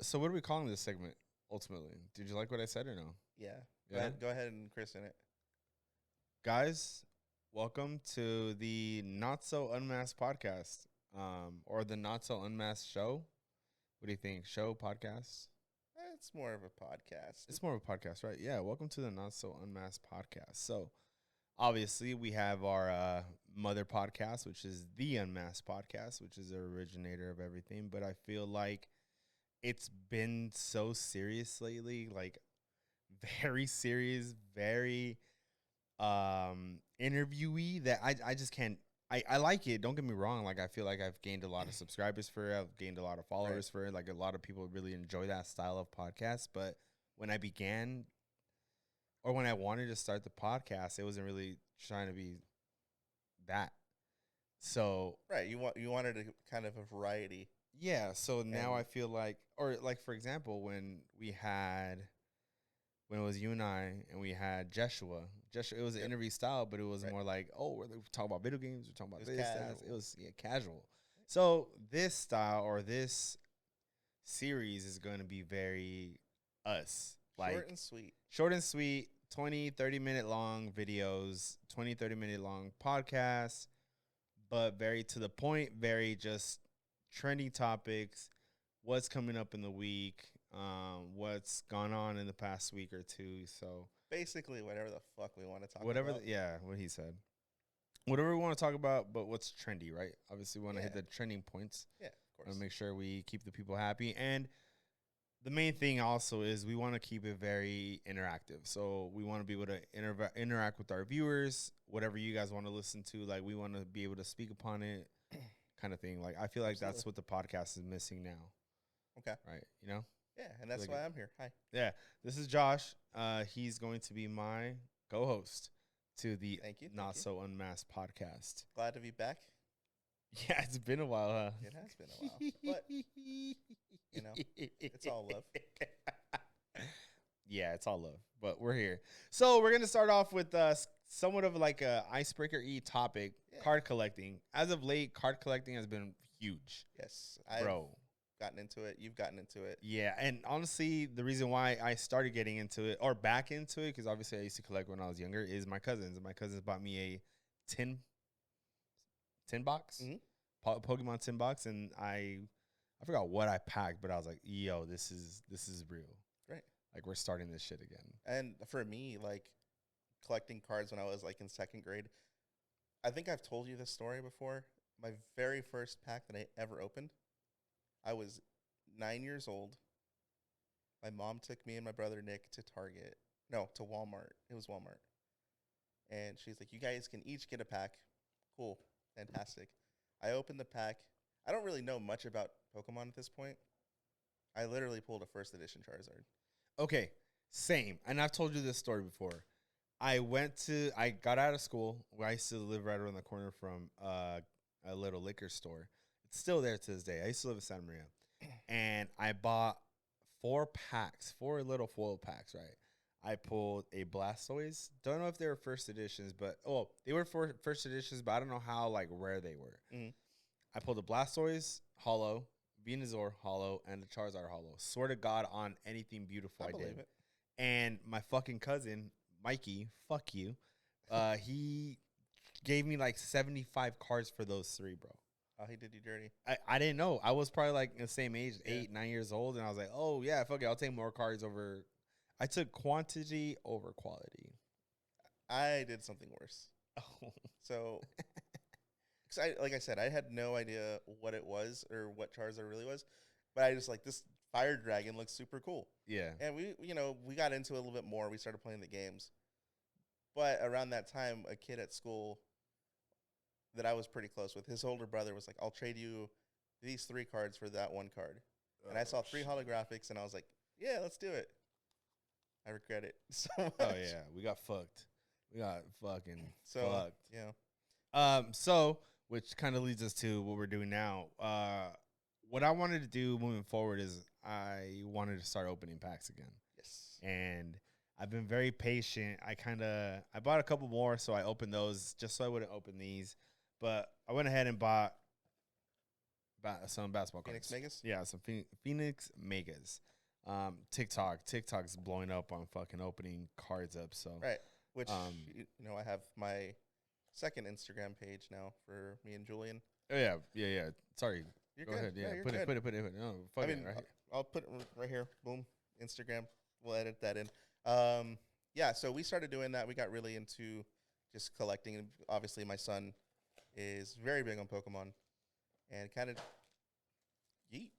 So what are we calling this segment ultimately? Did you like what I said or no? Yeah. Yeah. Go ahead and christen it. Guys, welcome to the Not So Unmasked Podcast, or the Not So Unmasked Show. What do you think? Show, podcast? It's more of a podcast. It's more of a podcast, right? Yeah. Welcome to the Not So Unmasked Podcast. So obviously we have our mother podcast, which is the Unmasked Podcast, which is the originator of everything. But I feel like it's been so serious lately, like very serious, very interviewee that I just can't. I like it. Don't get me wrong. Like I feel like I've gained a lot of subscribers for it. I've gained a lot of followers for it. Like a lot of people really enjoy that style of podcast. But when I began, or when I wanted to start the podcast, it wasn't really trying to be that. So Right. You wanted a kind of a variety. yeah. So now And- I feel like, or like for example, when it was you and I, and we had Joshua. It was an interview style, but it was more like, oh, we're talking about video games, we're talking about this, that. It was casual. So this style or this series is going to be very us. Like short and sweet, 20, 30-minute long videos, 20, 30-minute long podcasts, but very to the point, very just trending topics, what's coming up in the week, what's gone on in the past week or two. So basically whatever the fuck we want to talk whatever, about. what he said. Whatever we want to talk about, but what's trendy, right? Obviously, we want to hit the trending points. Yeah, of course. Want to make sure we keep the people happy. And the main thing also is we want to keep it very interactive. So we want to be able to interact with our viewers, whatever you guys want to listen to. Like we want to be able to speak upon it, kind of thing. Like I feel like that's what the podcast is missing now. Okay. Right. You know? Yeah, and that's why I'm here. Hi. Yeah. This is Josh. He's going to be my co-host to the Not So Unmasked podcast. Glad to be back. Yeah, it's been a while, huh? It has been a while. But, you know, it's all love. Yeah, it's all love. But we're here. So we're going to start off with somewhat of like a icebreaker-y topic, card collecting. As of late, card collecting has been huge. Yes. Bro. Gotten into it. You've gotten into it. Yeah, and honestly, the reason why I started getting into it, or back into it, because obviously I used to collect when I was younger, is my cousins. My cousins bought me a tin box, Pokemon tin box, and I forgot what I packed, but I was like, yo, this is real. Right. Like we're starting this shit again. And for me, like collecting cards when I was like in second grade, I think I've told you this story before. My very first pack that I ever opened, I was 9 years old. My mom took me and my brother Nick to to Walmart. It was Walmart. And she's like, you guys can each get a pack. Cool. Fantastic. I opened the pack. I don't really know much about Pokemon at this point. I literally pulled a first edition Charizard. Okay, same. And I've told you this story before. I got out of school. I used to live right around the corner from a little liquor store. It's still there to this day. I used to live in Santa Maria. And I bought 4 little foil packs, right? I pulled a Blastoise. Don't know if they were first editions, but they were first editions, but I don't know how like rare they were. Mm-hmm. I pulled a Blastoise holo, Venusaur holo, and the Charizard holo. Swear to God, on anything beautiful I believe did. it. And my fucking cousin, Mikey, fuck you, he gave me like 75 cards for those 3, bro. Oh, he did you dirty. I didn't know. I was probably like the same age, 8, 9 years old, and I was like, oh yeah, fuck it, I'll take more cards over. I took quantity over quality. I did something worse. Oh. So, cause like I said, I had no idea what it was or what Charizard really was, but I just like this fire dragon looks super cool. Yeah. And we got into it a little bit more. We started playing the games, but around that time, a kid at school that I was pretty close with, his older brother was like, I'll trade you these 3 cards for that 1 card. And I saw 3 holographics, and I was like, yeah, let's do it. I regret it so much. Oh, yeah. We got fucked. We got fucking fucked. Yeah. So, which kind of leads us to what we're doing now. What I wanted to do moving forward is I wanted to start opening packs again. Yes. And I've been very patient. I bought a couple more, so I opened those just so I wouldn't open these. But I went ahead and bought some basketball cards. Phoenix Megas? Yeah, some Phoenix Megas. TikTok's blowing up on fucking opening cards up. So right, which I have my second Instagram page now for me and Julian. Oh yeah. Sorry, you're go good. ahead. Yeah, no, put it. No, fuck it. Right here. I'll put it right here. Boom, Instagram. We'll edit that in. Yeah. So we started doing that. We got really into just collecting, and obviously my son is very big on Pokemon, and kind of yeet.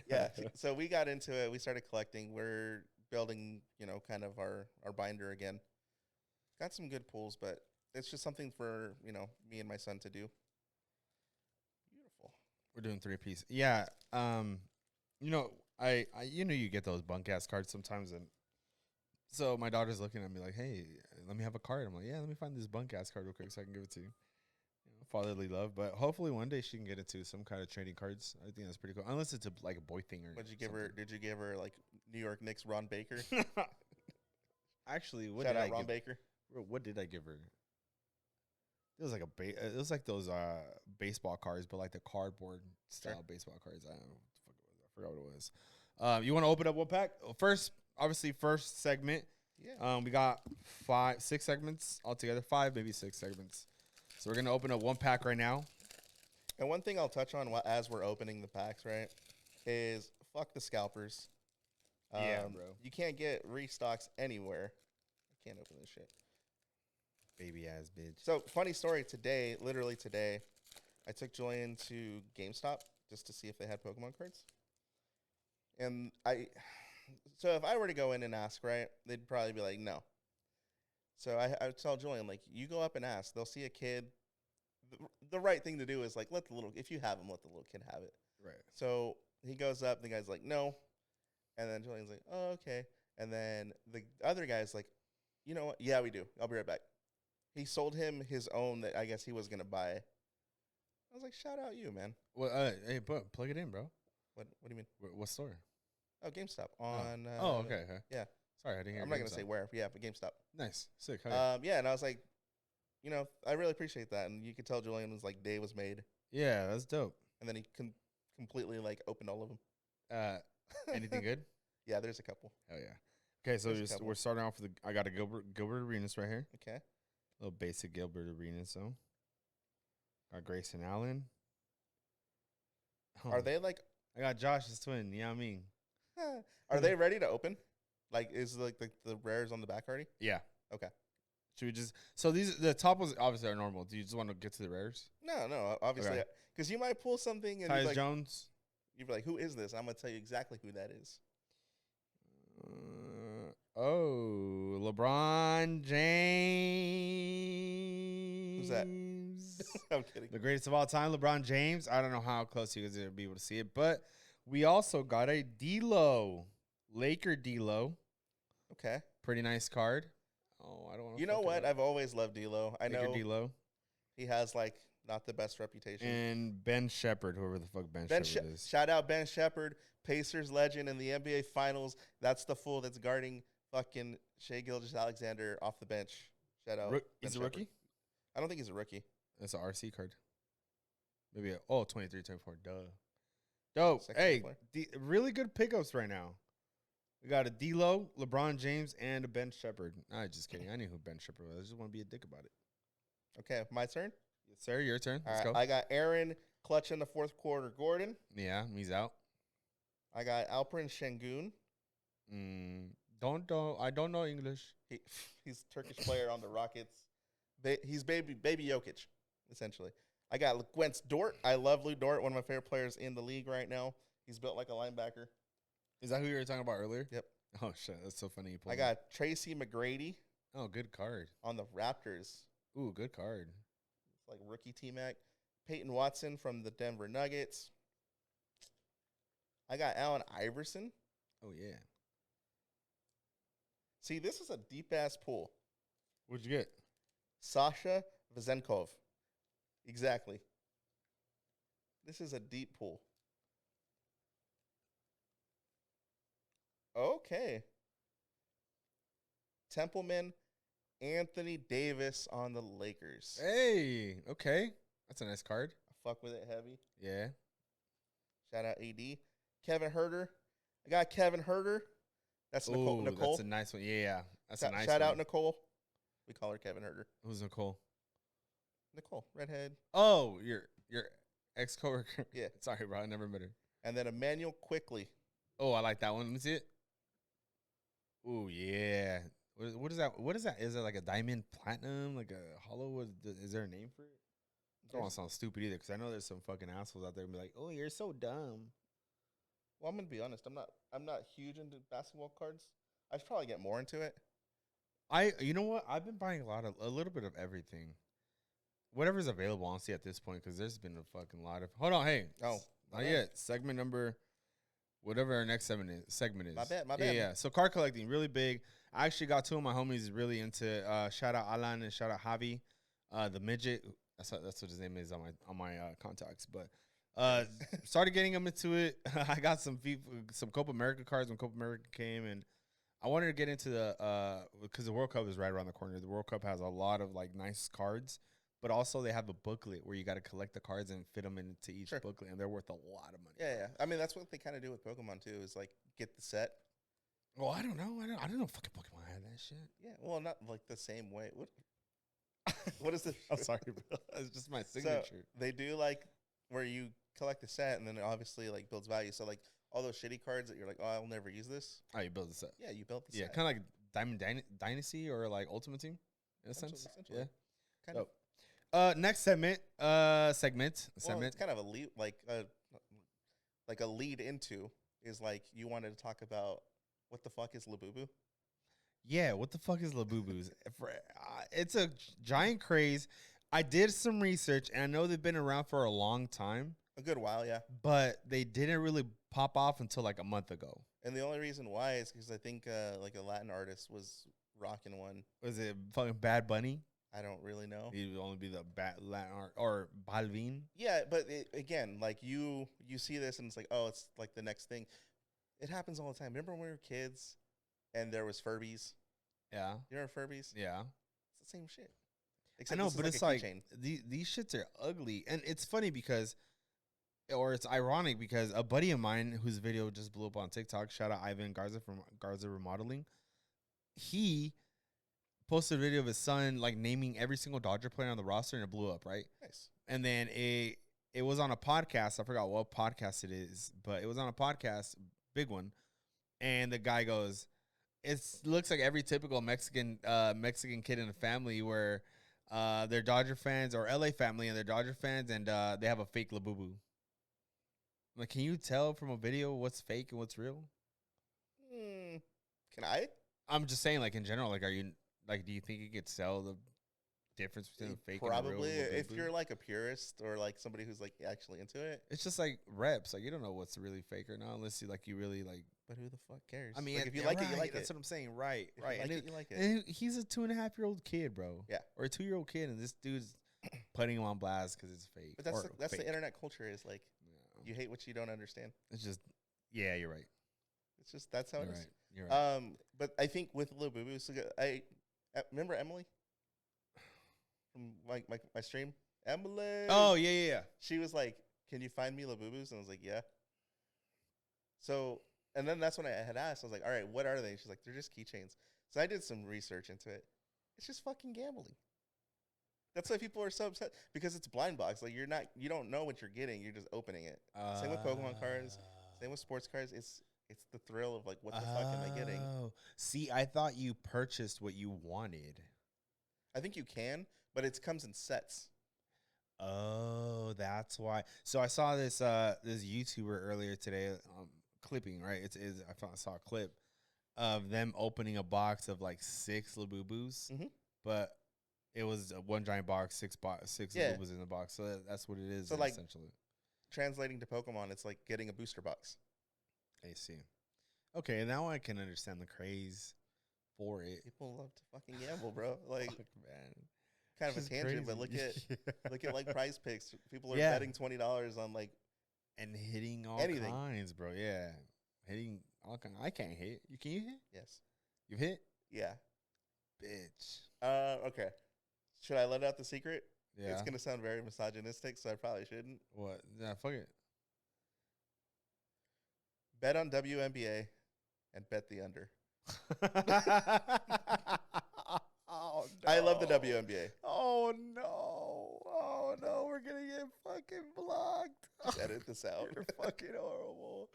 Yeah, so we got into it. We started collecting. We're building, kind of our binder again. Got some good pulls, but it's just something for, me and my son to do. Beautiful. We're doing 3-piece. Yeah. You get those bunk ass cards sometimes, and so my daughter's looking at me like, "Hey, let me have a card." I'm like, "Yeah, let me find this bunk ass card real quick so I can give it to you." Fatherly love, but hopefully one day she can get into some kind of trading cards. I think that's pretty cool. Unless it's like a boy thing or. Did you give her like New York Knicks Ron Baker? Actually, Shout out Ron Baker. What did I give her? It was like it was like those baseball cards, but like the cardboard style baseball cards. I forgot what it was. You want to open up one pack? First segment. Yeah. We got 6 segments altogether. 5, maybe 6 segments. So we're going to open up one pack right now. And one thing I'll touch on as we're opening the packs, right, is fuck the scalpers. Yeah, bro. You can't get restocks anywhere. I can't open this shit. Baby ass bitch. So, funny story literally today, I took Julian to GameStop just to see if they had Pokemon cards. And so if I were to go in and ask, right, they'd probably be like, no. So I would tell Julian, like, you go up and ask. They'll see a kid. The right thing to do is, like, if you have them, let the little kid have it. Right. So he goes up. The guy's like, no. And then Julian's like, oh, okay. And then the other guy's like, you know what? Yeah, we do. I'll be right back. He sold him his own that I guess he was going to buy. I was like, shout out you, man. Well, hey, plug it in, bro. What do you mean? What store? Oh, GameStop. On. Okay. Yeah. Sorry, I didn't hear. I'm not going to say where. Yeah, but GameStop. Nice. Sick. Yeah, and I was like, I really appreciate that. And you could tell Julian was like, day was made. Yeah, that's dope. And then he completely, like, opened all of them. Anything good? Yeah, there's a couple. Oh, yeah. Okay, so we're starting off with I got a Gilbert Arenas right here. Okay. A little basic Gilbert Arenas, so. Got Grayson Allen. Are they like... I got Josh's twin, you know what I mean? Are they ready to open? Like, is like the rares on the back already? Yeah. Okay. Should we just... So the top ones obviously are normal. Do you just want to get to the rares? No, obviously. Because you might pull something and Tyus Jones. You'd be like, who is this? I'm going to tell you exactly who that is. LeBron James. Who's that? I'm kidding. The greatest of all time, LeBron James. I don't know how close you guys are going to be able to see it, but we also got a D-Lo. Laker D-Lo. Okay. Pretty nice card. Oh, I don't want to. You know what? I've always loved D-Lo. I know D-Lo. He has, like, not the best reputation. And Ben Shepherd, whoever the fuck Ben Shepherd is. Shout out Ben Shepherd, Pacers legend in the NBA Finals. That's the fool that's guarding fucking Shai Gilgeous-Alexander off the bench. Shout out. He's a rookie? I don't think he's a rookie. That's an RC card. Maybe 23, 24. Duh. Dope. Hey, really good pickups right now. We got a D-Lo, LeBron James, and a Ben Shepherd. Nah, just kidding. I knew who Ben Shepherd was. I just want to be a dick about it. Okay, my turn? Yes, sir. Your turn. Let's go. I got Aaron clutch in the fourth quarter. Gordon. Yeah, he's out. I got Alperen Şengün. I don't know English. He's a Turkish player on the Rockets. He's baby Jokic, essentially. I got Gwentz Dort. I love Lou Dort, one of my favorite players in the league right now. He's built like a linebacker. Is that who you were talking about earlier? Yep. Oh, shit. That's so funny. I got Tracy McGrady. Oh, good card. On the Raptors. Ooh, good card. It's like rookie T-Mac. Peyton Watson from the Denver Nuggets. I got Allen Iverson. Oh, yeah. See, this is a deep-ass pool. What'd you get? Sasha Vezenkov. Exactly. This is a deep pool. Okay. Templeman Anthony Davis on the Lakers. Hey, okay. That's a nice card. I fuck with it heavy. Yeah. Shout out AD. Kevin Herter. I got Kevin Herter. That's Nicole. That's a nice one. Yeah. That's a nice Shout one. out Nicole. We call her Kevin Herter. Who's Nicole? Nicole, redhead. Oh, your ex-coworker. Yeah. Sorry, bro. I never met her. And then Emmanuel Quickly. Oh, I like that one. Let me see it. Oh, yeah. What is that? What is that? Is it like a diamond platinum? Like a hollow? Is there a name for it? I don't want to sound stupid either, because I know there's some fucking assholes out there and be like, "Oh, you're so dumb." Well, I'm gonna be honest. I'm not huge into basketball cards. I should probably get more into it. You know what? I've been buying a little bit of everything, whatever's available. Honestly, at this point, because there's been a fucking lot of. Hold on, hey. Oh, not yet. Segment number, whatever our next segment is. My bad. Yeah. So card collecting, really big. I actually got two of my homies really into. Shout out Alan and shout out Javi, the midget. That's what his name is on my contacts. But started getting him into it. I got some Copa America cards when Copa America came, and I wanted to get into because the World Cup is right around the corner. The World Cup has a lot of like nice cards, but also they have a booklet where you got to collect the cards and fit them into each booklet, and they're worth a lot of money. Yeah. I mean, that's what they kind of do with Pokemon too. Is like get the set. Well, I don't know. I don't know. Fucking Pokemon had that shit. Yeah. Well, not like the same way. What is this? I'm sorry, bro. It's just my signature. So they do like where you collect the set and then it obviously like builds value. So like all those shitty cards that you're like, oh, I'll never use this. Oh, you build the set. Yeah, you built the set. Yeah, kind of like Diamond Dynasty or like Ultimate Team in a sense. Essentially. Yeah. Kind of. Next segment. Well, it's kind of a lead, like a lead into is like you wanted to talk about what the fuck is Labubu? Yeah, what the fuck is Labubus? It's a giant craze. I did some research, and I know they've been around for a long time. A good while, yeah. But they didn't really pop off until like a month ago. And the only reason why is because I think like a Latin artist was rocking one. Was it fucking Bad Bunny? I don't really know. He would only be the Latin art or Balvin. Yeah, but again, like you see this and it's like, oh, it's like the next thing. It happens all the time. Remember when we were kids and there was Furbies? Yeah. You remember Furbies? Yeah. It's the same shit. Except I know, but it's like these shits are ugly. And it's funny because, or it's ironic because a buddy of mine whose video just blew up on TikTok, shout out Ivan Garza from Garza Remodeling, he posted a video of his son like naming every single Dodger player on the roster and it blew up, right? Nice. And then it was on a podcast. I forgot what podcast it is, but it was on a podcast, big one. And the guy goes, it looks like every typical Mexican kid in a family where they're Dodger fans or LA family and they're Dodger fans and they have a fake Labubu. Like, can you tell from a video what's fake and what's real? Can I? I'm just saying, like in general, like, are you like, do you think you could sell the difference between the fake probably and the real Labubu? If you're like a purist or like somebody who's like actually into it? It's just like reps. Like, you don't know what's really fake or not unless you really like. But who the fuck cares? I mean, like, if you like it, you like it. That's what I'm saying. Right, if right. You like it, you like it. And he's a 2.5-year-old kid, bro. Yeah, or a 2-year-old kid, and this dude's putting him on blast because it's fake. But that's the internet culture is like, you hate what you don't understand. It's just, yeah, you're right. It's just that's how it is. You're right. But I think with Labubu, so I remember Emily from my stream. Emily. Oh yeah. She was like, "Can you find me Labubus?" And I was like, "Yeah." So, and then that's when I had asked. I was like, "All right, what are they?" She's like, "They're just keychains." So I did some research into it. It's just fucking gambling. That's why people are so upset because it's blind box. Like you don't know what you're getting. You're just opening it. Same with Pokemon cards. Same with sports cards. It's the thrill of like, what the fuck am I getting? See, I thought you purchased what you wanted. I think you can, but it comes in sets. Oh, that's why. So I saw this YouTuber earlier today, clipping, right? I saw a clip of them opening a box of like 6 Labubus, but it was one giant box, 6 Labubus in the box. So that's what it is. So like, essentially, translating to Pokemon, it's like getting a booster box. I see. Okay, now I can understand the craze for it. People love to fucking gamble, bro. Like, fuck, man. Kind of a tangent, crazy. But look at like Prize Picks. People are betting $20 on like and hitting all anything. Kinds, bro. Yeah, hitting all kinds. I can't hit. Can you hit? Yes. You've hit? Yeah. bitch. Okay. Should I let out the secret? Yeah. It's gonna sound very misogynistic, so I probably shouldn't. What? Yeah, fuck it. Bet on WNBA and bet the under. Oh, no. I love the WNBA. Oh no. Oh no, we're gonna get fucking blocked. Just edit this out. You're fucking horrible.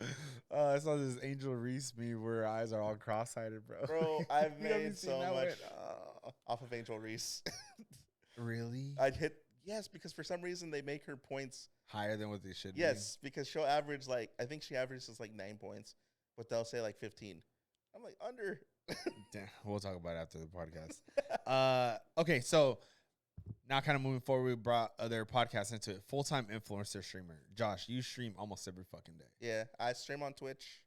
I saw this Angel Reese meme where her eyes are all cross-eyed, bro. Bro, I've You haven't made seen so that much one? off of Angel Reese. Really? I'd hit yes, because for some reason they make her points Higher than what they should be. yes, because she'll average like I think she averages like 9 points, but they'll say like 15. I'm like under. Damn, we'll talk about it after the podcast. Okay, so now kind of moving forward, we brought other podcasts into it. Full-time influencer streamer. Josh, you stream almost every fucking day. Yeah, I stream on Twitch,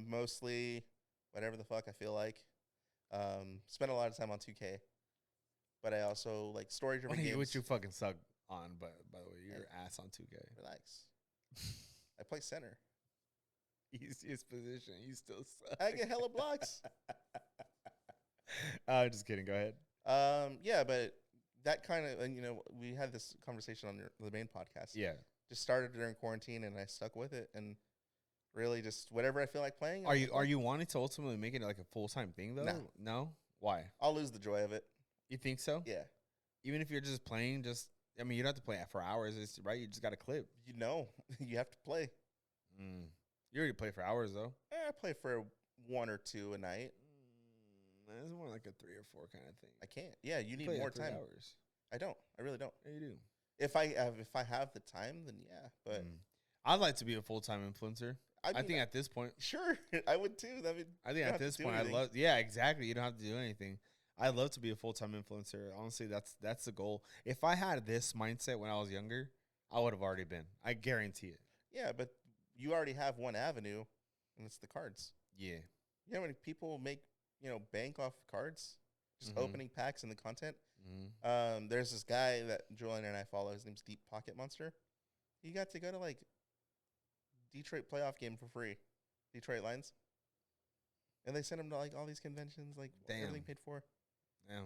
mostly whatever the fuck I feel like. Spend a lot of time on 2K, but I also like story-driven games. Which you fucking suck on, but by the way, you're ass on 2K. Relax. I play center. Easiest position. You still suck. I get hella blocks. Just kidding. Go ahead. Yeah, but that kind of, and we had this conversation on the main podcast. Yeah. Just started during quarantine, and I stuck with it, and really just whatever I feel like playing. Are you wanting to ultimately make it like a full-time thing though? No. No? Why? I'll lose the joy of it. You think so? Yeah. Even if you're just playing, you don't have to play for hours, right? You just got to clip. You have to play. You already play for hours though. I play for 1 or 2 a night. It's more like a 3 or 4 kind of thing. I can't. Yeah, you need more time. Hours. I don't. I really don't. Yeah, you do. If I have the time, then yeah. But I'd like to be a full-time influencer. I think at this point, sure, I would too. I think at this point, I love. Yeah, exactly. You don't have to do anything. I'd love to be a full-time influencer. Honestly, that's the goal. If I had this mindset when I was younger, I would have already been. I guarantee it. Yeah, but you already have one avenue, and it's the cards. Yeah. You know how many people make bank off cards, just opening packs and the content. There's this guy that Julian and I follow. His name's Deep Pocket Monster. He got to go to like Detroit playoff game for free, Detroit Lions, and they sent him to like all these conventions, like everything paid for. Damn.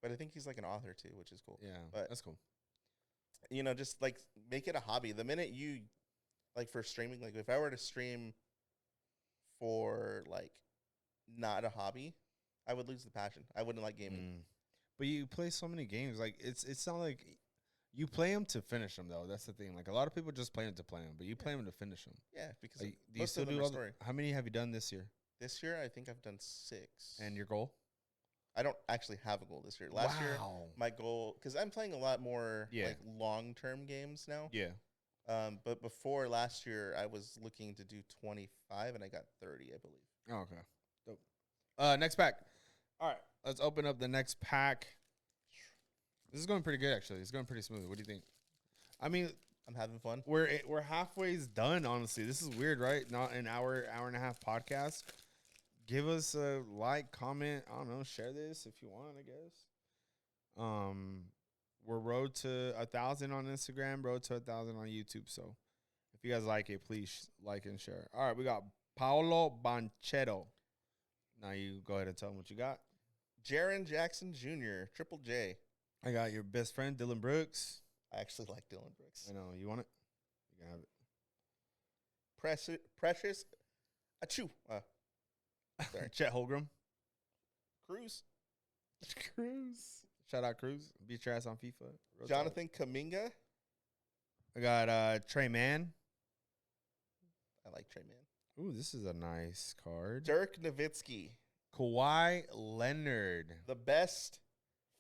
But I think he's like an author too, which is cool. Yeah, but that's cool. Just like make it a hobby. The minute you like for streaming, like if I were to stream for like not a hobby, I would lose the passion. I wouldn't like gaming. But you play so many games. Like it's not like you play them to finish them though. That's the thing. Like a lot of people just play them to play them, but you play them to finish them. Yeah, because like, do you still do all how many have you done this year? This year, I think I've done 6. And your goal? I don't actually have a goal this year. Last year, my goal, because I'm playing a lot more like long-term games now. Yeah. But before last year, I was looking to do 25, and I got 30, I believe. Oh, okay. Dope. Next pack. All right, let's open up the next pack. This is going pretty good, actually. It's going pretty smooth. What do you think? I mean, I'm having fun. We're halfway done, honestly. This is weird, right? Not an hour and a half podcast. Give us a like, comment. I don't know. Share this if you want, I guess. We're road to 1,000 on Instagram, road to 1,000 on YouTube. So if you guys like it, please like and share. All right, we got Paolo Banchero. Now you go ahead and tell them what you got. Jaron Jackson Jr., Triple J. I got your best friend, Dylan Brooks. I actually like Dylan Brooks. I know. You want it? You can have it. Precious. Achoo. Sorry. Chet Holgram. Cruz. Shout out Cruz. Beat your ass on FIFA. Jonathan Kuminga. I got Trey Mann. I like Trey Mann. Ooh, this is a nice card. Dirk Nowitzki. Kawhi Leonard. The best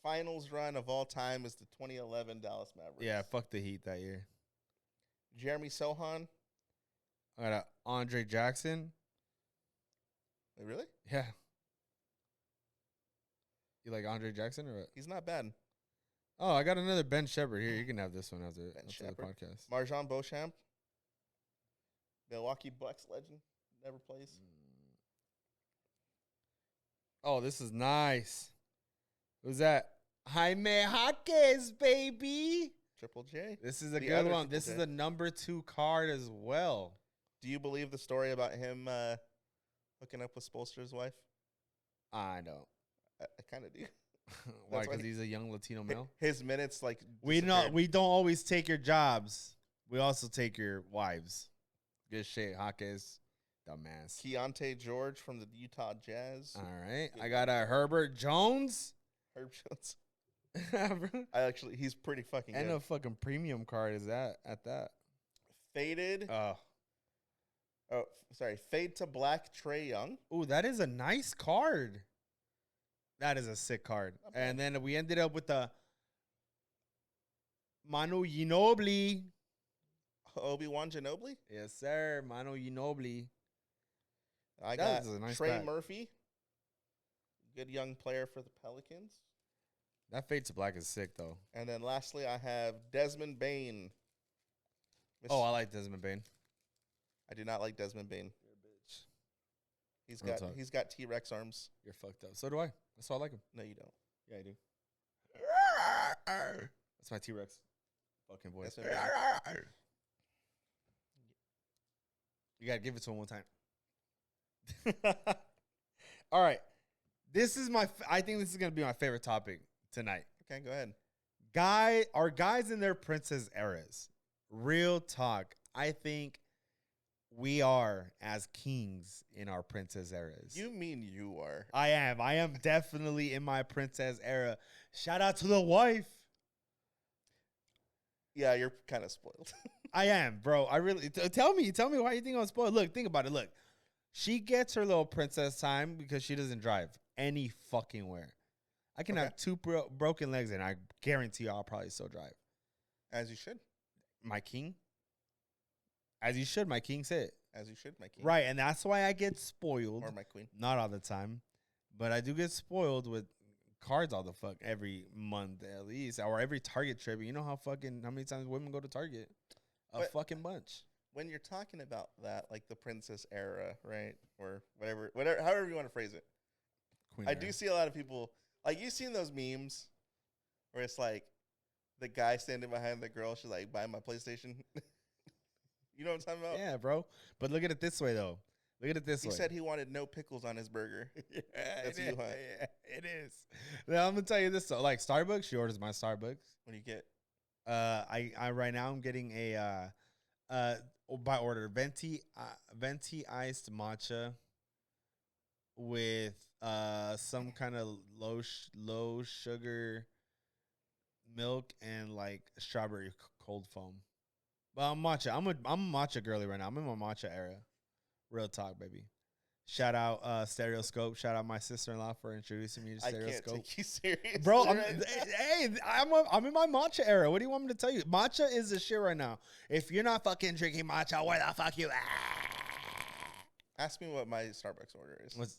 finals run of all time is the 2011 Dallas Mavericks. Yeah, fuck the Heat that year. Jeremy Sohan. I got Andre Jackson. Wait, really? Yeah. You like Andre Jackson or what? He's not bad. Oh, I got another Ben Shepherd here. You can have this one after the podcast. Marjon Beauchamp. Milwaukee Bucks legend. Never plays. Oh, this is nice. Who's that? Jaime Jaquez, baby. Triple J. This is a good one. This is the number 2 card as well. Do you believe the story about him hooking up with Spoelstra's wife? I don't. I kind of do. Why? Because he's a young Latino male. His minutes like we don't always take your jobs. We also take your wives. Good shit, Hawkes. Dumbass. Keontae George from the Utah Jazz. All right, I got a Herbert Jones. Herb Jones. He's pretty fucking good. And a fucking premium card is that at that. Faded. Fade to black Trae Young. Ooh, that is a nice card. That is a sick card. And then we ended up with the Manu Ginobili. Obi-Wan Ginobili? Yes, sir. Manu Ginobili. I got Trey Murphy. Good young player for the Pelicans. That fade to black is sick, though. And then lastly, I have Desmond Bane. I like Desmond Bane. I do not like Desmond Bane. You're a bitch. He's got T-Rex arms. You're fucked up. So do I. That's why I like him. No, you don't. Yeah, I do. That's my T-Rex fucking voice. You gotta give it to him one time. All right. I think this is gonna be my favorite topic tonight. Okay, go ahead. Are guys in their princess eras? Real talk. I think we are as kings in our princess eras. You mean you are? I am. I am definitely in my princess era. Shout out to the wife. Yeah, you're kind of spoiled. I am, bro. I really tell me why you think I'm spoiled. Look, think about it. Look, she gets her little princess time because she doesn't drive any fucking where. I can have two broken legs and I guarantee you I'll probably still drive. As you should. My king. As you should, my king said. As you should, my king. Right, and that's why I get spoiled. Or my queen. Not all the time, but I do get spoiled with cards all the fuck every month at least, or every Target trip. You know how many times women go to Target? Fucking bunch. When you're talking about that, like the princess era, right, or whatever, however you want to phrase it, queen era. Do see a lot of people like you've seen those memes where it's like the guy standing behind the girl. She's like, "Buy my PlayStation." You know what I'm talking about? Yeah, bro. But look at it this way, though. Look at it this way. He said he wanted no pickles on his burger. Yeah, that's you, huh? Yeah, it is. Now, I'm gonna tell you this though. Like Starbucks, she orders my Starbucks. What do you get? I right now I'm getting a by order venti iced matcha with some kind of low sugar milk and like strawberry cold foam. But I'm matcha. I'm a matcha girly right now. I'm in my matcha era. Real talk, baby. Shout out Stereoscope. Shout out my sister-in-law for introducing me to Stereoscope. I can't take you serious, bro. I'm in my matcha era. What do you want me to tell you? Matcha is the shit right now. If you're not fucking drinking matcha, where the fuck you at? Ask me what my Starbucks order is. What's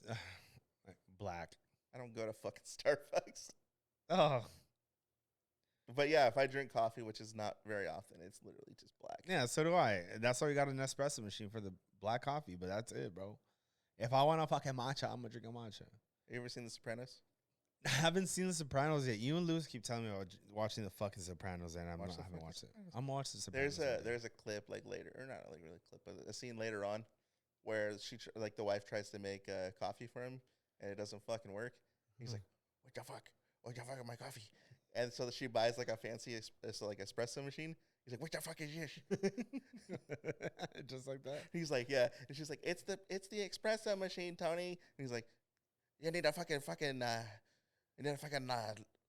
black? I don't go to fucking Starbucks. Oh. But yeah, if I drink coffee, which is not very often, it's literally just black. Yeah, so do I. That's why we got an espresso machine for the black coffee, but that's it, bro. If I want a fucking matcha, I'm going to drink a matcha. You ever seen The Sopranos? I haven't seen The Sopranos yet. You and Lewis keep telling me about watching the fucking Sopranos, and I haven't watched it. I'm watching The Sopranos. There's a clip like later, or not like really a clip, but a scene later on where the wife tries to make coffee for him, and it doesn't fucking work. He's like, "What the fuck? What the fuck is my coffee?" And so she buys like a fancy espresso machine. He's like, "What the fuck is this?" Just like that. He's like, "Yeah." And she's like, "It's the espresso machine, Tony." And he's like, "You need a fucking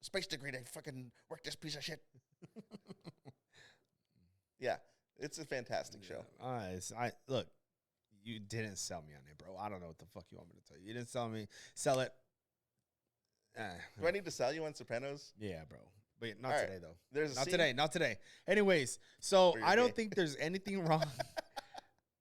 space degree to fucking work this piece of shit." Yeah, it's a fantastic show. Look, you didn't sell me on it, bro. I don't know what the fuck you want me to tell you. You didn't sell it. Do I need to sell you on Sopranos? Yeah, bro. But not today, though. There's not today. Anyways, so I don't think there's anything wrong.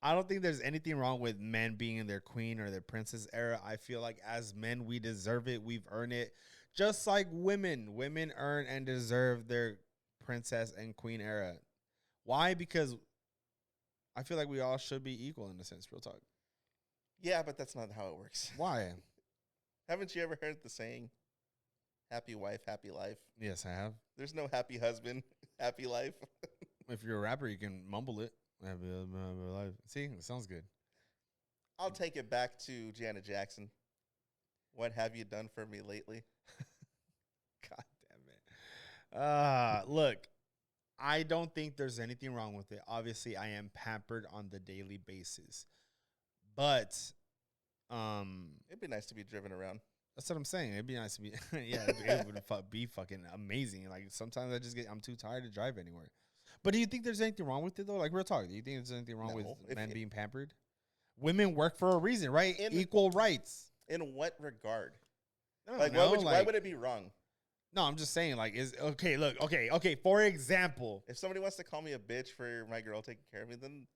I don't think there's anything wrong with men being in their queen or their princess era. I feel like as men, we deserve it. We've earned it. Just like women. Women earn and deserve their princess and queen era. Why? Because I feel like we all should be equal in a sense. Real talk. Yeah, but that's not how it works. Why? Haven't you ever heard the saying, happy wife, happy life? Yes, I have. There's no happy husband, happy life. If you're a rapper, you can mumble it. Happy life. See, it sounds good. I'll take it back to Janet Jackson. What have you done for me lately? God damn it. Look, I don't think there's anything wrong with it. Obviously, I am pampered on the daily basis. But it'd be nice to be driven around. That's what I'm saying. It'd be nice to be it would be fucking amazing. Like sometimes I'm too tired to drive anywhere. But do you think there's anything wrong with it though? Like real talk, do you think there's anything wrong with men being pampered? Women work for a reason, right? Equal rights. In what regard? Like, why would it be wrong? No, I'm just saying, like, okay. For example, if somebody wants to call me a bitch for my girl taking care of me, then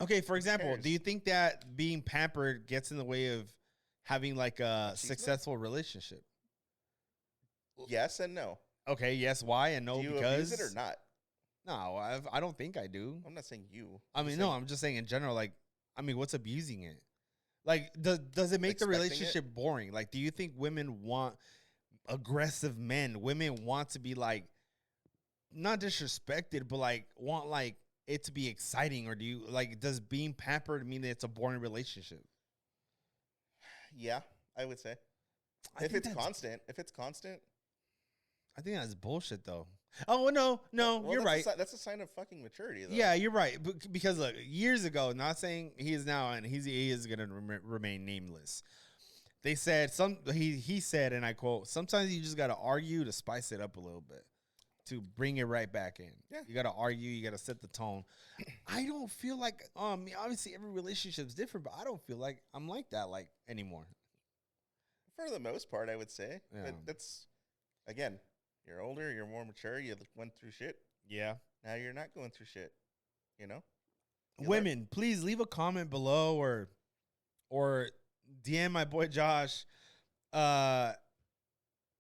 okay. For example, do you think that being pampered gets in the way of having like a successful relationship? Yes and no. Okay, yes. Why and no? Do you because abuse it or not? No, I don't think I do. I'm not saying you. I'm just saying in general. Like, what's abusing it? Like, does it make the relationship boring? Like, do you think women want aggressive men? Women want to be like, not disrespected, but like want like it to be exciting? Or do you like, does being pampered mean that it's a boring relationship? Yeah, I would say. If it's constant, I think that's bullshit though. Oh, no, you're right. That's a sign of fucking maturity, though. Yeah, you're right. Because look, years ago, not saying he is now, and he is going to remain nameless. They said he said, and I quote, sometimes you just got to argue to spice it up a little bit, to bring it right back in. Yeah. You got to argue. You got to set the tone. I don't feel like, obviously every relationship is different, but I don't feel like I'm like that like anymore. For the most part, I would say. Yeah. But that's, again, you're older, you're more mature, you went through shit. Yeah. Now you're not going through shit, you know? Women, please leave a comment below or DM my boy Josh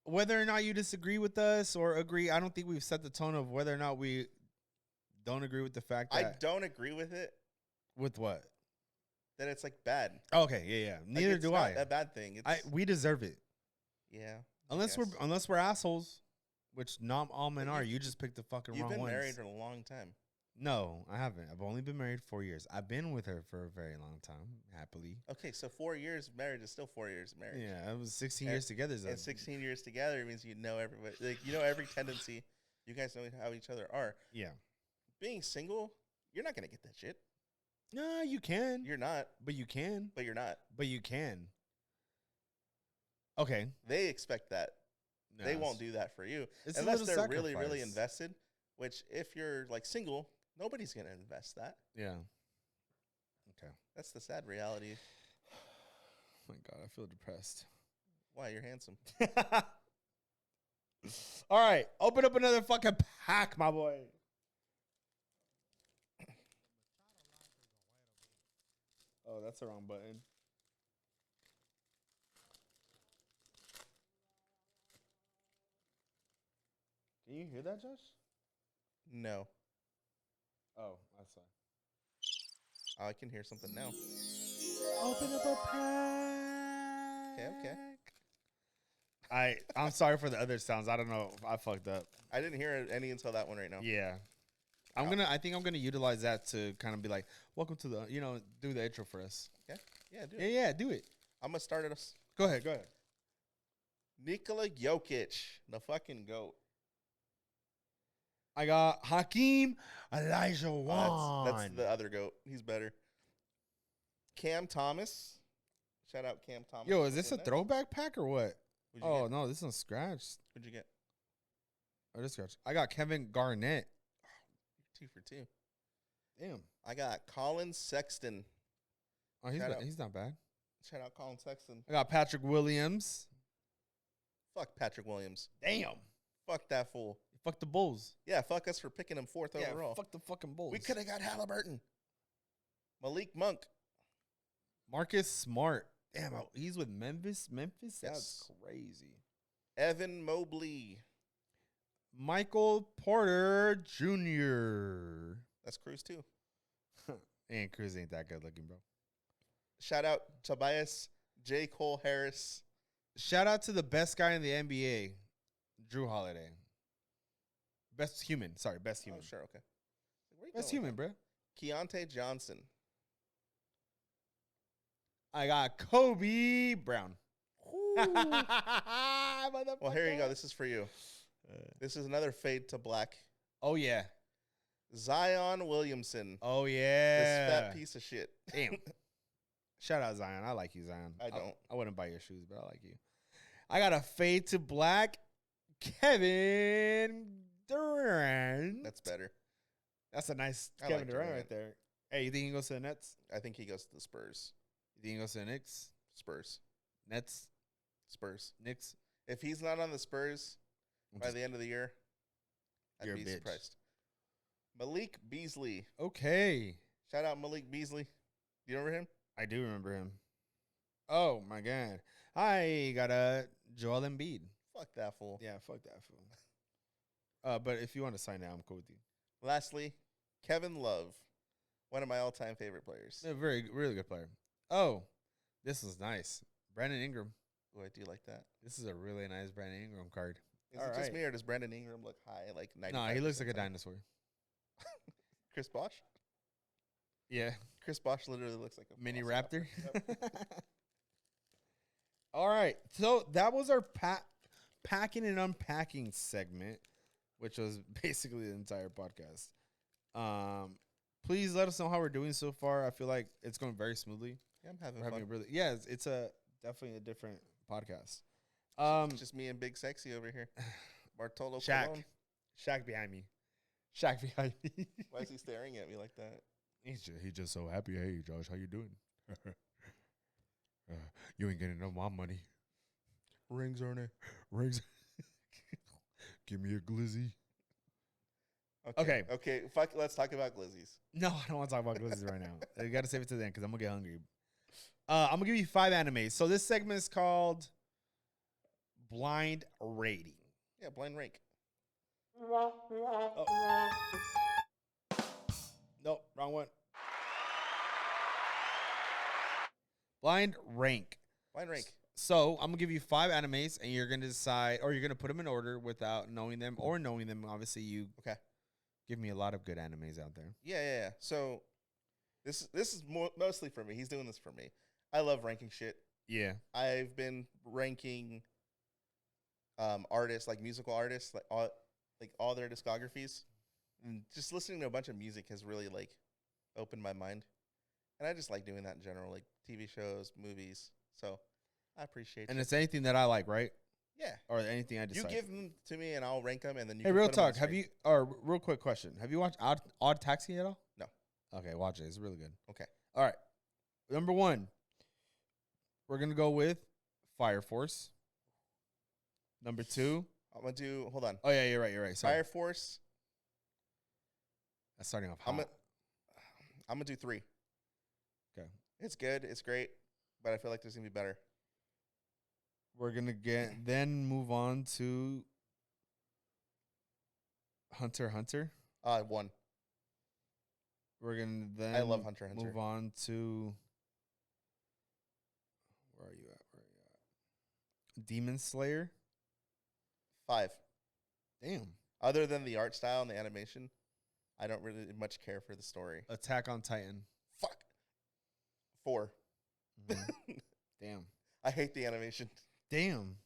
whether or not you disagree with us or agree. I don't think we've set the tone of whether or not we don't agree with the fact that... I don't agree with it. With what? That it's like bad. Okay, yeah. Neither do I. It's not a bad thing. We deserve it. Yeah. Unless we're assholes. Which not all men are. You just picked the fucking wrong ones. You've been married for a long time. No, I haven't. I've only been married 4 years. I've been with her for a very long time, happily. Okay, so 4 years married is still 4 years married. Yeah, it was 16 years together. And 16 years together means you know everybody. Like, you know every tendency. You guys know how each other are. Yeah. Being single, you're not going to get that shit. No, you can. You're not. But you can. But you're not. But you can. Okay. They expect that. No, they won't do that for you unless they're sacrifice. really, really invested, which if you're like single, nobody's going to invest that. Yeah. Okay. That's the sad reality. Oh my God, I feel depressed. Why? You're handsome. All right. Open up another fucking pack, my boy. Oh, that's the wrong button. Can you hear that, Josh? No. Oh, that's fine. Oh, I can hear something now. Open up a pack. Okay. I'm sorry for the other sounds. I don't know. I fucked up. I didn't hear any until that one right now. Yeah. I think I'm gonna utilize that to kind of be like, welcome to the, do the intro for us. Okay. Yeah, do it. Yeah, do it. I'm gonna start it. Go ahead. Nikola Jokic, the fucking GOAT. I got Hakeem Olajuwon. That's the other GOAT. He's better. Cam Thomas. Shout out Cam Thomas. Yo, is this a throwback pack or what? Oh, no, this one's scratched. What'd you get? Oh, this scratched. I got Kevin Garnett. Oh, 2 for 2. Damn. I got Colin Sexton. Oh, he's not bad. Shout out Colin Sexton. I got Patrick Williams. Fuck Patrick Williams. Damn. Fuck that fool. Fuck the Bulls. Yeah, fuck us for picking him 4th overall. Fuck the fucking Bulls. We could have got Halliburton. Malik Monk. Marcus Smart. Damn, he's with Memphis? Yes. That's crazy. Evan Mobley. Michael Porter Jr. That's Cruz, too. And Cruz ain't that good looking, bro. Shout out Tobias J. Cole Harris. Shout out to the best guy in the NBA, Drew Holiday. Best human. Sorry, best human. Oh, sure, okay. Best human, bro. Keontae Johnson. I got Kobe Brown. Well, here you go. This is for you. This is another fade to black. Oh, yeah. Zion Williamson. Oh, yeah. This fat piece of shit. Damn. Shout out, Zion. I like you, Zion. I don't. I wouldn't buy your shoes, but I like you. I got a fade to black. Kevin Durant. That's better. That's a nice I Kevin like Durant Durant right there. Hey, you think he goes to the Nets? I think he goes to the Spurs. You think he goes to the Knicks? Spurs. Nets? Spurs. Knicks? If he's not on the Spurs by the end of the year, I'd be surprised. Malik Beasley. Okay. Shout out Malik Beasley. Do you remember him? I do remember him. Oh, my God. I got a Joel Embiid. Fuck that fool. Yeah, fuck that fool. But if you want to sign out, I'm cool with you. Lastly, Kevin Love. One of my all-time favorite players. A really good player. Oh, this is nice. Brandon Ingram. Oh, I do like that. This is a really nice Brandon Ingram card. Is it just me, or does Brandon Ingram look high, like 95%? No, he looks like a dinosaur. Chris Bosh? Yeah. Chris Bosh literally looks like a mini raptor. Yep. All right. So that was our packing and unpacking segment, which was basically the entire podcast. Please let us know how we're doing so far. I feel like it's going very smoothly. Yeah, I'm having fun. It's definitely a different podcast. Just me and Big Sexy over here. Bartolo Shaq. Colon. Shaq behind me. Shaq behind me. Why is he staring at me like that? He's just so happy. Hey, Josh, how you doing? You ain't getting no more money. Rings, aren't it? Rings. Give me a glizzy. Okay. Fuck. Let's talk about glizzies. No, I don't want to talk about glizzies right now. I got to save it to the end because I'm going to get hungry. I'm going to give you 5 animes. So this segment is called Blind Rating. Yeah, blind rank. Oh. Nope, wrong one. Blind rank. Blind rank. So I'm going to give you 5 animes, and you're going to decide, or you're going to put them in order without knowing them or knowing them. Obviously, you give me a lot of good animes out there. Yeah. So this is mostly for me. He's doing this for me. I love ranking shit. Yeah. I've been ranking artists, like musical artists, like all their discographies. And just listening to a bunch of music has really like opened my mind. And I just like doing that in general, like TV shows, movies. So I appreciate it. And it's anything that I like, right? Yeah. Or anything I decide. You give them to me and I'll rank them, and then you Hey, can real put them on talk. the Have screen. you, or real quick question. Have you watched Odd Taxi at all? No. Okay, watch it. It's really good. Okay. All right. Number 1, we're going to go with Fire Force. Number 2. I'm going to do, hold on. Oh, yeah, you're right. Sorry. Fire Force. That's starting off hot. I'm going to do 3. Okay. It's good. It's great. But I feel like there's going to be better. We're going to then move on to Hunter x Hunter. 1. We're going to then I love Hunter x Hunter. move on to, where are you at? Demon Slayer. 5. Damn. Other than the art style and the animation, I don't really much care for the story. Attack on Titan. Fuck. 4. Mm-hmm. Damn. I hate the animation. Damn.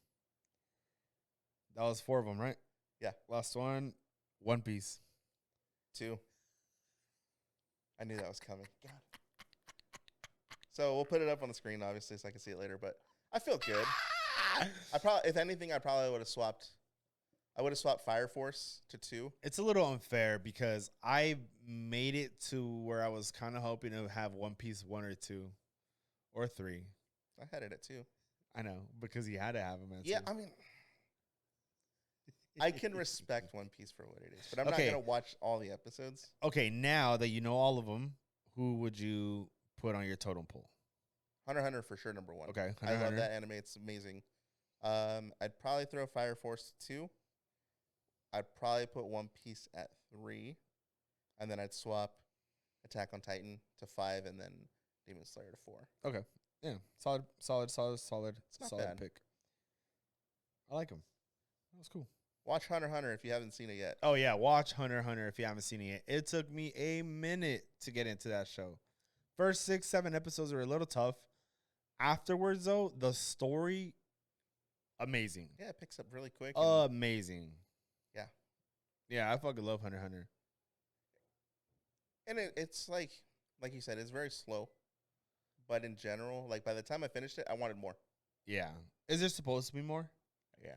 That was 4 of them, right? Yeah. Last one, One Piece. 2. I knew that was coming. God. So we'll put it up on the screen, obviously, so I can see it later. But I feel good. If anything, I probably would have swapped. I would have swapped Fire Force to 2. It's a little unfair because I made it to where I was kind of hoping to have One Piece 1 or 2 or 3. I had it at 2. I know, because you had to have them at 2. Yeah, I mean, I can respect One Piece for what it is, but I'm not going to watch all the episodes. Okay, now that you know all of them, who would you put on your totem pole? Hunter x Hunter for sure, number 1. Okay, I love that anime. It's amazing. I'd probably throw Fire Force to 2. I'd probably put One Piece at 3. And then I'd swap Attack on Titan to 5 and then Demon Slayer to 4. Okay. Yeah. Solid bad. pick. I like him. That was cool. Watch Hunter x Hunter if you haven't seen it yet. Oh, yeah. Watch Hunter x Hunter if you haven't seen it yet. It took me a minute to get into that show. First 6, 7 episodes were a little tough. Afterwards, though, the story amazing. Yeah, it picks up really quick. Amazing. Yeah. Yeah, I fucking love Hunter x Hunter. And it's like you said, it's very slow. But in general, like by the time I finished it, I wanted more. Yeah. Is there supposed to be more? Yeah.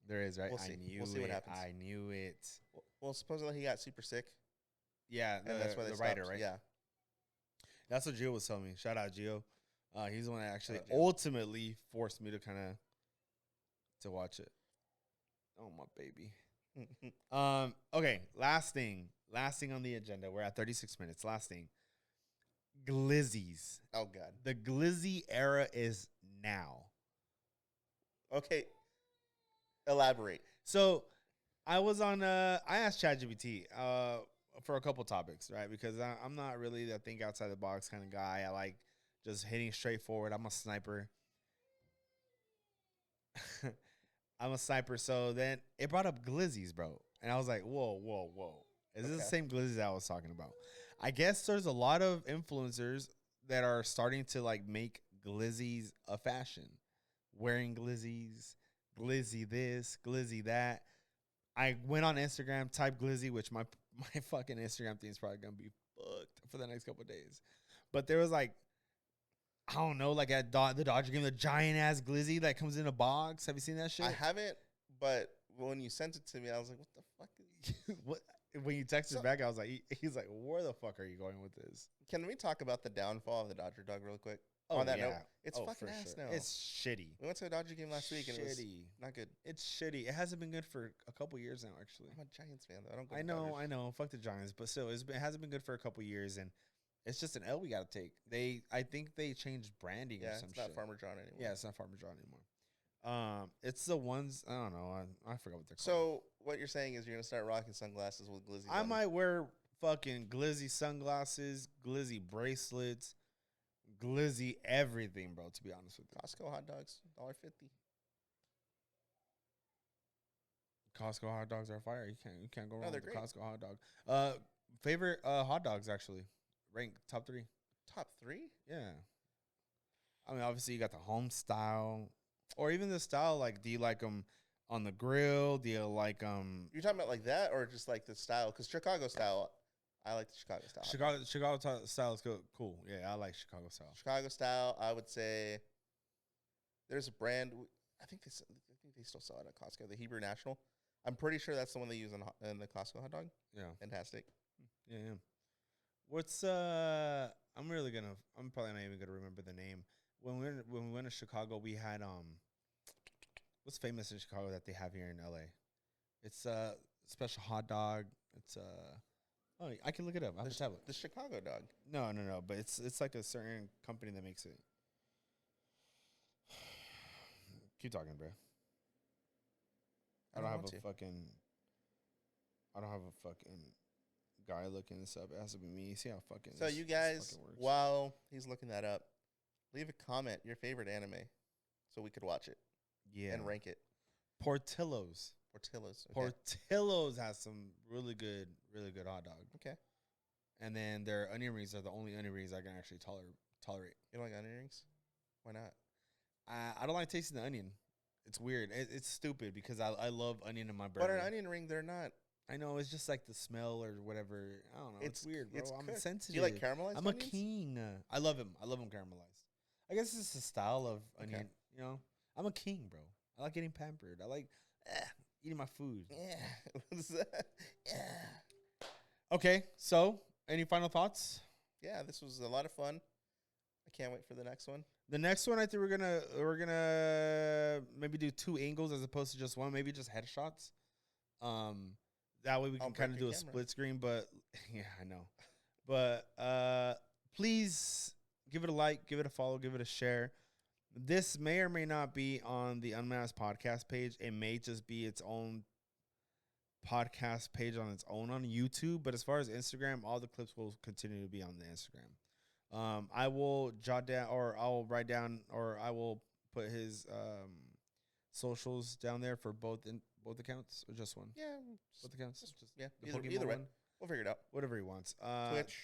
There is, right? We'll see. We'll see what happens. I knew it. Well, supposedly he got super sick. Yeah, and that's why the writer, right? Yeah. That's what Gio was telling me. Shout out Gio. He's the one that actually ultimately forced me to kind of to watch it. Oh, my baby. Okay, last thing on the agenda. We're at 36 minutes. Last thing. Glizzies. Oh, God. The glizzy era is now. Okay. Elaborate. So I was on, I asked ChatGPT for a couple topics, right? Because I'm not really the think outside the box kind of guy. I like just hitting straight forward. I'm a sniper. So then it brought up glizzies, bro. And I was like, whoa. Is this the same glizzies I was talking about? I guess there's a lot of influencers that are starting to like make glizzies a fashion. Wearing glizzies, glizzy this, glizzy that. I went on Instagram, typed glizzy, which my fucking Instagram thing is probably going to be fucked for the next couple of days. But there was like, I don't know, like at the Dodger game, the giant ass glizzy that comes in a box. Have you seen that shit? I haven't, but when you sent it to me, I was like, what the fuck is what? When you texted back, I was like, he's like, where the fuck are you going with this? Can we talk about the downfall of the Dodger dog real quick? Oh, on that yeah. note, it's fucking ass now. It's shitty. We went to a Dodger game last week and it was not good. It's shitty. It hasn't been good for a couple years now, actually. I'm a Giants fan, though. I don't go to I know. Fuck the Giants. But still, it hasn't been good for a couple years, and it's just an L we got to take. I think they changed branding or some shit. Yeah, it's not Farmer John anymore. Yeah, it's not Farmer John anymore. It's the ones, I don't know. I forgot what they're called. So what you're saying is you're going to start rocking sunglasses with glizzy. I might wear fucking glizzy sunglasses, glizzy bracelets, glizzy everything, bro, to be honest with you. Costco hot dogs, $1.50. Costco hot dogs are fire. You can't go wrong with the great. Costco hot dog. Favorite hot dogs, actually. Rank top 3. Top 3? Yeah. I mean, obviously, you got the home style. Or even the style, like, do you like them on the grill? Do you like them? You're talking about like that or just like the style? Because Chicago style, I like the Chicago style. Chicago style is cool. Yeah, I like Chicago style. Chicago style, I would say there's a brand. I think they still sell it at Costco, the Hebrew National. I'm pretty sure that's the one they use in the Costco hot dog. Yeah. Fantastic. Yeah. What's I'm probably not even gonna remember the name. When we went to Chicago, we had what's famous in Chicago that they have here in LA? It's a special hot dog. It's I can look it up. I have a tablet. The Chicago dog. No, but it's like a certain company that makes it. Keep talking, bro. I don't have a fucking guy looking this up. It has to be me. See how fucking. So you guys, while he's looking that up, leave a comment your favorite anime, so we could watch it. Yeah. And rank it. Portillo's. Okay. Portillo's has some really good hot dog. Okay. And then their onion rings are the only onion rings I can actually tolerate. You don't like onion rings? Why not? I don't like tasting the onion. It's weird. It's stupid because I love onion in my burger. But an onion ring, they're not. I know, it's just like the smell or whatever. I don't know. It's weird, bro. I'm sensitive. Do you like caramelized I'm onions? a king. I love them caramelized. I guess it's a style of onion, you know? I'm a king, bro. I like getting pampered. I like eating my food. Yeah. What's that? Yeah. Okay, so any final thoughts? Yeah, this was a lot of fun. I can't wait for the next one. The next one, I think we're gonna maybe do 2 angles as opposed to just one. Maybe just headshots. That way we can kind of do a split screen. But yeah, I know. But please give it a like, give it a follow, give it a share. This may or may not be on the Unmasked Podcast page. It may just be its own podcast page on its own on YouTube. But as far as Instagram, all the clips will continue to be on the Instagram. I will jot down, or I will write down, or I will put his socials down there for both accounts, or just one? Yeah, both accounts. Just either way, we'll figure it out. Whatever he wants. Twitch.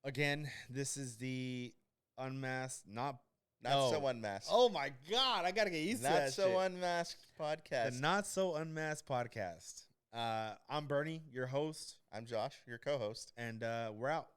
Again, this is the Unmasked, not Not So Unmasked. Oh my God, I gotta get used to that. Not So Unmasked Podcast. The Not So Unmasked Podcast. I'm Bernie, your host, I'm Josh, your co-host. and we're out.